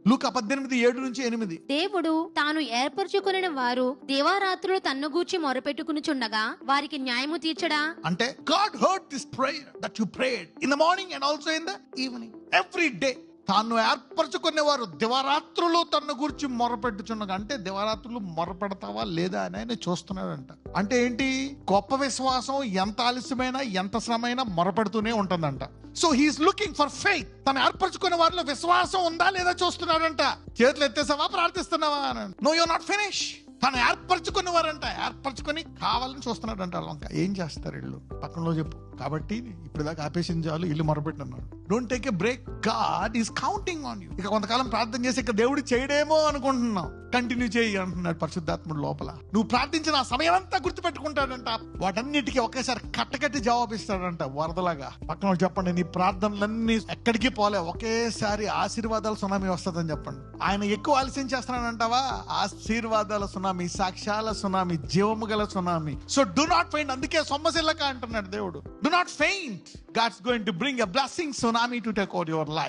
లూకా 18:7-8. దేవుడు తాను ఏర్పరచుకొనిన వారు దివారాత్రులు తన్ను గూర్చి మొరపెట్టుకునిచుండగా వారికి న్యాయము తీర్చడా? అంటే God heard this prayer that you prayed in the morning and also in the evening. Every day. తాను ఏర్పరచుకునేవారు దివారాత్రులు తన్ను గురించి మొరపెట్టుచున్నగా, అంటే దివారాత్రులు మొరపెడతావా లేదా అని ఆయన చూస్తున్నాడంట. అంటే ఏంటి? గొప్ప విశ్వాసం ఎంత ఆలస్యమైనా ఎంత శ్రమైనా మొరపెడుతూనే ఉంటుందంట. So he is looking for faith. తను ఏర్పరచుకునే వారిలో విశ్వాసం ఉందా లేదా చూస్తున్నాడంట. చేతులు ఎత్తేసావా, ప్రార్థిస్తున్నావా? No, you are not finish. తను ఏర్పరచుకునే వారంట, ఏర్పరచుకొని కావాలని చూస్తున్నాడంట. వంక ఏం చేస్తారు ఇల్లు? పక్కనలో చెప్పు. కాబట్టి ఇప్పుడు దాకా ఆపేసిన చాలు, ఇల్లు మొరపెట్టున్నాడు. Don't take a break. God is counting on you. ఇక కొంతకాలం ప్రార్థన చేసి ఇక దేవుడు చేయడేమో అనుకుంటున్నావు, కంటిన్యూ చేయి అంటున్నాడు పరిశుద్ధాత్ముడు లోపల. నువ్వు ప్రార్థించిన ఆ సమయం అంతా గుర్తుపెట్టుకుంటాడంట. వాటన్నిటికీ ఒకేసారి కట్టకట్టి జవాబిస్తాడంట, వరదలాగా. పక్కన చెప్పండి, నీ ప్రార్థనలన్నీ ఎక్కడికి పోలే, ఒకేసారి ఆశీర్వాదాల సునామీ వస్తుందని చెప్పండి. ఆయన ఎక్కువ ఆలస్యం చేస్తున్నాడంటావా? ఆశీర్వాదాల సునామీ, సాక్ష్యాల సునామీ, జీవము గల tsunami. So do not faint. అందుకే సొమ్మసిల్లక అంటున్నాడు దేవుడు. Do not faint. God's going to bring a blessing tsunami to take over your life.